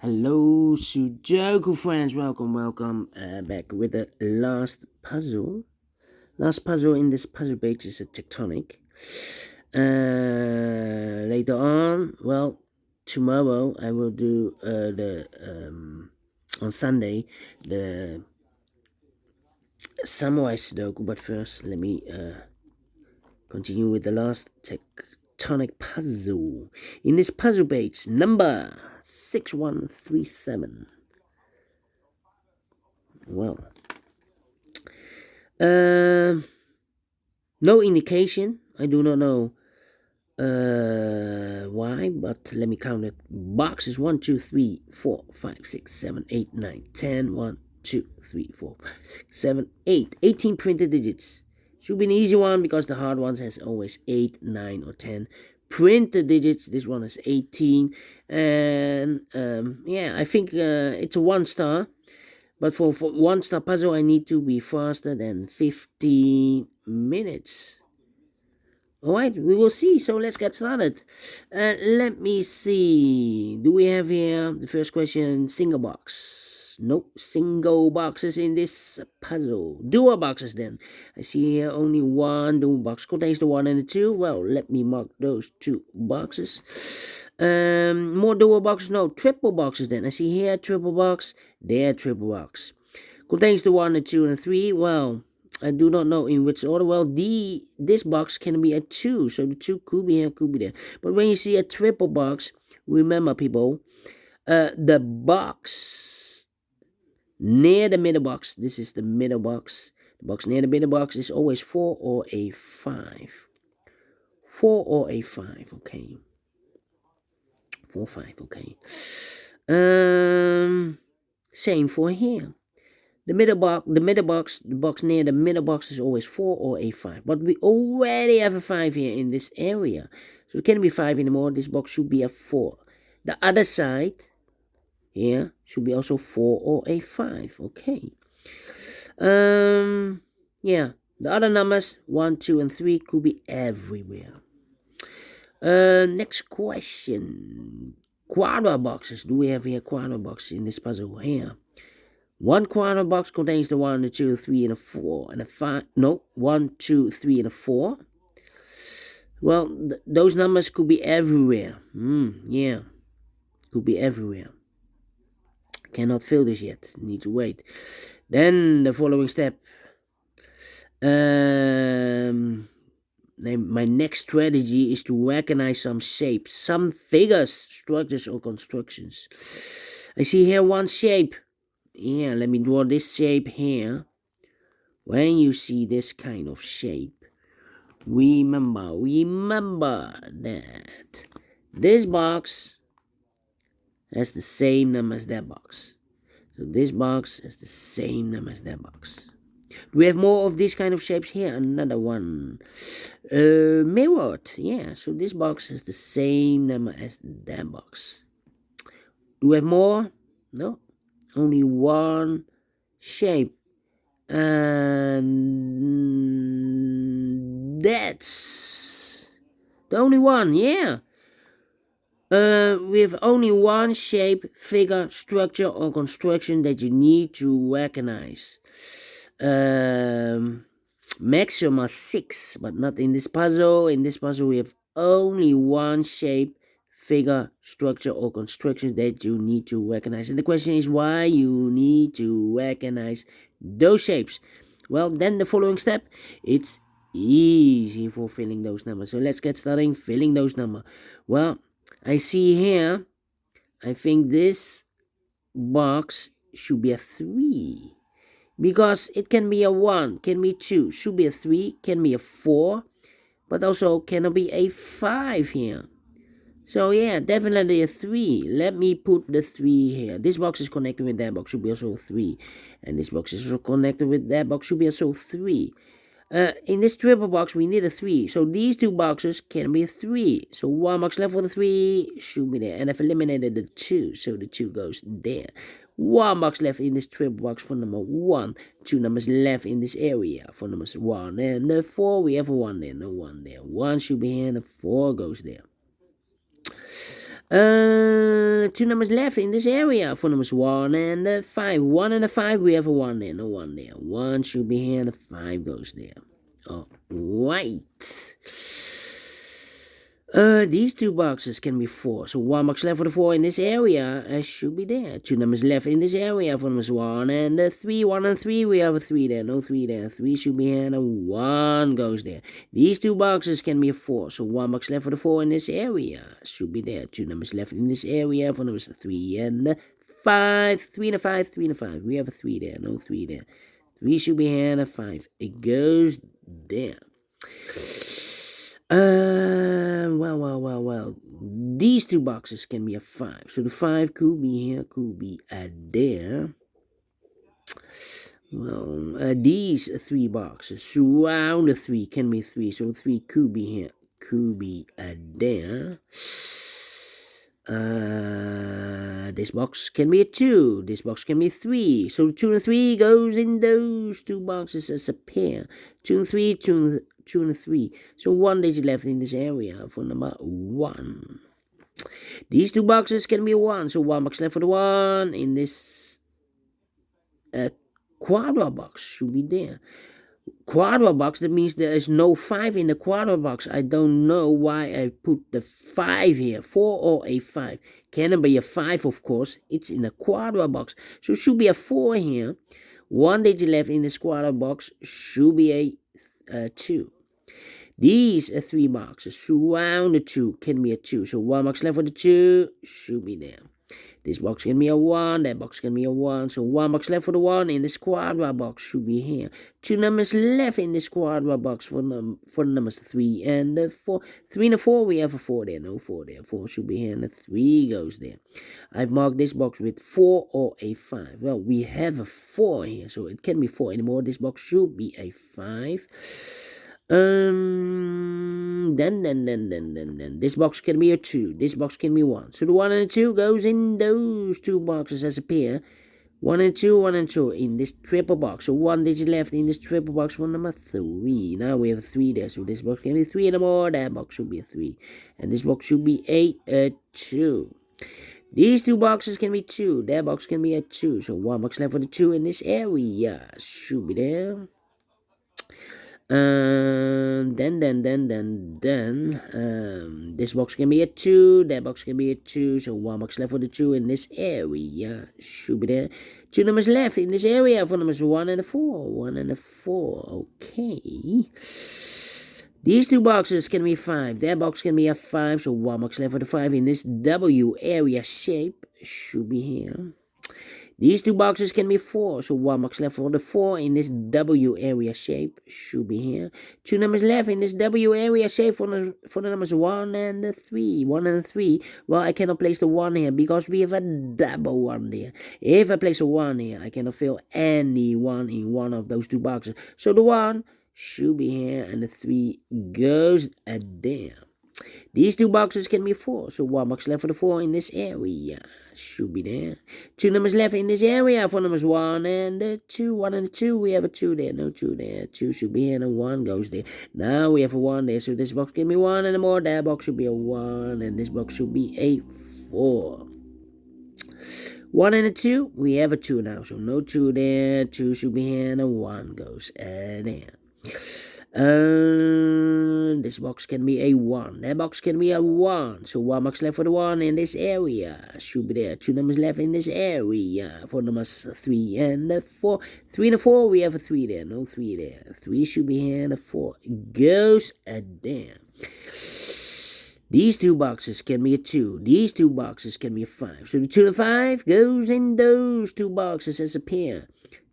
Hello, Sudoku friends. Welcome back with the last puzzle. Last puzzle in this puzzle page is a tectonic. Later on, well, tomorrow I will do on Sunday the samurai Sudoku. But first, let me continue with the last tectonic puzzle. In this puzzle page, number 6137. Well, no indication. I do not know why, but let me count it. Boxes 1, 2, 3, 4, 5, 6, 7, 8, 9, 10. 1, 2, 3, 4, 5, 6, 7, 8. 18 printed digits. Should be an easy one because the hard ones has always 8, 9, or 10 printed digits. This one is 18, and yeah, I think it's a 1-star. But for 1-star puzzle, I need to be faster than 15 minutes. Alright, we will see. So let's get started. Let me see. Do we have here the first question? Single box. Nope, single boxes in this puzzle. Dual boxes then. I see here only one dual box. Contains the 1 and the 2. Well, let me mark those 2 boxes. More dual boxes? No, triple boxes then. I see here triple box, there triple box. Contains the 1, the 2, and the 3. Well, I do not know in which order. Well, this box can be a 2, so the 2 could be here, could be there. But when you see a triple box, remember people, the box near the middle box, this is the middle box. The box near the middle box is always 4 or a 5. 4 or a 5, okay. 4, 5, okay. Same for here. The box near the middle box is always 4 or a 5. But we already have a 5 here in this area. So it can't be 5 anymore. This box should be a 4. The other side here should be also 4 or a 5. Okay. Yeah. The other numbers, 1, 2, and 3 could be everywhere. Next question. Quadra boxes. Do we have here quadra boxes in this puzzle here? 1 quadra box contains the 1, the 2, 3, and a 4, and a 5. No, 1, 2, 3, and a 4. Well, those numbers could be everywhere. Yeah, could be everywhere. Cannot fill this yet. Need to wait. Then the following step. My next strategy is to recognize some shapes, some figures, structures, or constructions. I see here one shape. Yeah, let me draw this shape here. When you see this kind of shape, remember that this box has the same number as that box. So this box has the same number as that box. Do we have more of this kind of shapes here? Another one. Mirrored. Yeah, so this box has the same number as that box. Do we have more? No. Only one shape, and that's the only one. Yeah, we have only one shape, figure, structure, or construction that you need to recognize. Maximum are 6, but not in this puzzle. In this puzzle we have only one shape, figure, structure, or construction that you need to recognize. And the question is why you need to recognize those shapes. Well, then the following step, it's easy for filling those numbers. So let's get started filling those numbers. Well, I see here, I think this box should be a 3. Because it can be a 1, can be 2, should be a 3, can be a 4, but also cannot be a 5 here. So yeah, definitely a 3. Let me put the 3 here. This box is connected with that box, should be also 3. And this box is also connected with that box, should be also 3. In this triple box, we need a 3. So these 2 boxes can be a 3. So 1 box left for the 3 should be there. And I've eliminated the 2, so the 2 goes there. 1 box left in this triple box for number 1. 2 numbers left in this area for numbers 1 and the 4. We have a 1 there, no 1 there. 1 should be here and the 4 goes there. two numbers left in this area for numbers 1 and 5. 1 and 5, we have a 1 there, no 1 there. 1 should be here, and the 5 goes there. All right. These two boxes can be 4. So 1 box left for the 4 in this area should be there. 2 numbers left in this area for numbers 1 and 3. 1 and 3, we have a 3 there. No 3 there. 3 should be here and 1 goes there. These two boxes can be a 4. So 1 box left for the 4 in this area should be there. 2 numbers left in this area for numbers 3 and 5. 3 and a 5, 3 and a 5. We have a 3 there. No 3 there. 3 should be here and a 5. It goes there. Well. These two boxes can be a 5. So the 5 could be here, could be there. Well, these 3 boxes surround the 3 can be 3. So the 3 could be here, could be there. This box can be a 2. This box can be 3. So 2 and 3 goes in those two boxes as a pair. 2 and 3, 2 and 3. So 1 digit left in this area for number 1. These two boxes can be 1. So 1 box left for the 1 in this quadra box should be there. Quadra box, that means there is no 5 in the quadra box. I don't know why I put the 5 here. 4 or a 5. Can it be a 5, of course? It's in a quadra box. So it should be a 4 here. 1 digit left in this quadra box should be a 2. These 3 boxes surround the 2 can be a 2. So 1 box left for the 2 should be there. This box can be a 1. That box can be a 1. So 1 box left for the 1 in this quadra box should be here. 2 numbers left in this quadra box for numbers 3 and 4. 3 and 4, we have a 4 there. No 4 there. 4 should be here and the 3 goes there. I've marked this box with 4 or a 5. Well, we have a 4 here. So it can be 4 anymore. This box should be a 5. Then this box can be a 2. This box can be 1. So the 1 and the 2 goes in those two boxes as a pair. 1 and 2, 1 and 2 in this triple box. So 1 digit left in this triple box for number 3. Now we have a 3 there. So this box can be 3 and more. That box should be a 3. And this box should be a 2. These two boxes can be 2. That box can be a 2. So 1 box left for the 2 in this area should be there. This box can be a 2. That box can be a 2. So 1 box left for the 2 in this area should be there. 2 numbers left in this area for numbers 1 and 4. 1 and 4. Okay. These two boxes can be 5. That box can be a 5. So 1 box left for the 5 in this W area shape should be here. These two boxes can be 4. So 1 box left for the 4 in this W area shape should be here. 2 numbers left in this W area shape for the numbers 1 and 3. 1 and 3. Well, I cannot place the 1 here because we have a double 1 there. If I place a 1 here, I cannot fill any 1 in one of those two boxes. So the 1 should be here and the 3 goes there. These two boxes can be 4. So 1 box left for the 4 in this area should be there. 2 numbers left in this area for numbers 1 and 2. 1 and 2, we have a 2 there. No 2 there. 2 should be here and 1 goes there. Now we have a 1 there. So this box can be 1 and more. That box should be a 1 and this box should be a 4. 1 and 2, we have a 2 now. So no 2 there. 2 should be here and 1 goes there. This box can be a 1. That box can be a 1. So 1 box left for the 1 in this area should be there. 2 numbers left in this area for numbers 3 and 4. 3 and 4, we have a 3 there. No 3 there. 3 should be here and a 4 goes there. These two boxes can be a 2. These two boxes can be a 5. So the 2 and 5 goes in those two boxes as a pair.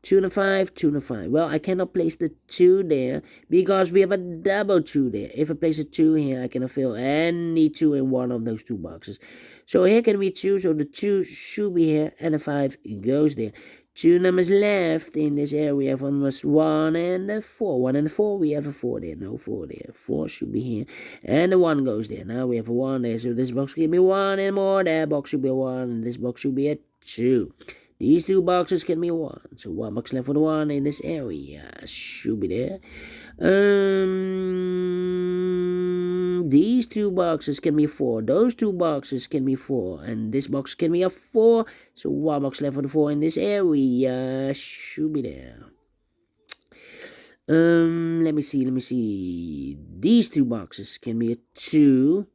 2 and 5, 2 and 5. Well, I cannot place the 2 there because we have a double 2 there. If I place a 2 here, I cannot fill any 2 in one of those two boxes. So here can be 2, so the 2 should be here, and the 5 goes there. 2 numbers left in this area for numbers 1 and 4. 1 and 4, we have a 4 there. No 4 there. 4 should be here, and the 1 goes there. Now we have a 1 there, so this box can be 1 and more. That box should be a 1, and this box should be a 2. These two boxes can be 1. So 1 box left for the 1 in this these two boxes can be 4, those two boxes can be 4, and this box can be a 4. So 1 box left for the 4 in this area. Should be there. Let me see. These two boxes can be a 2.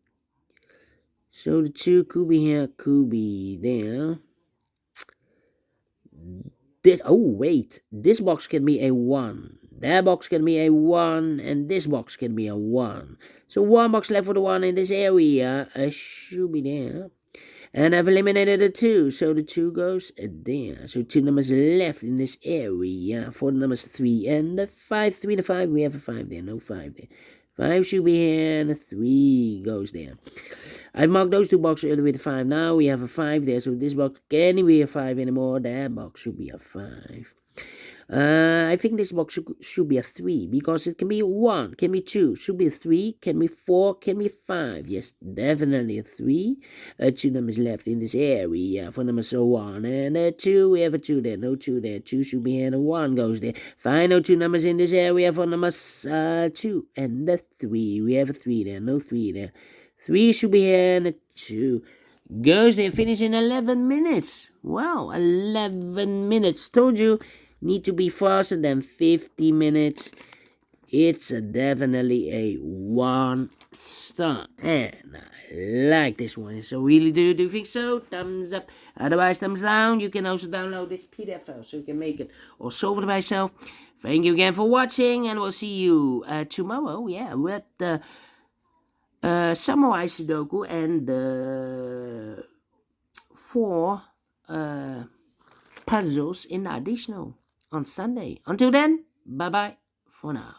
So the 2 could be here, could be there. This box can be a 1. That box can be a 1, and this box can be a 1. So 1 box left for the 1 in this area. Should be there. And I've eliminated the 2, so the 2 goes there. So 2 numbers left in this area. 4 numbers 3 and the 5. 3 and 5, we have a 5 there, no 5 there. 5 should be here, and a 3 goes there. I've marked those two boxes earlier with a 5. Now we have a 5 there, so this box can't be a 5 anymore. That box should be a 5. I think this box should be a 3, because it can be 1, can be 2, should be a 3, can be 4, can be 5. Yes, definitely a 3. 2 numbers left in this area. 4 numbers so 1 and 2. We have a 2 there, no 2 there. 2 should be here, and 1 goes there. Final 2 numbers in this area. 4 numbers 2 and the 3. We have a 3 there, no 3 there. 3 should be here, and a 2 goes there. Finish in 11 minutes. Wow, 11 minutes. Told you. Need to be faster than 50 minutes. It's definitely a 1 star. And I like this one. So really do you think so? Thumbs up. Otherwise, thumbs down. You can also download this PDF file so you can make it or solve it by yourself. Thank you again for watching, and we'll see you tomorrow. Yeah, with the Samurai Sudoku and the 4 puzzles in the additional on Sunday. Until then, bye-bye for now.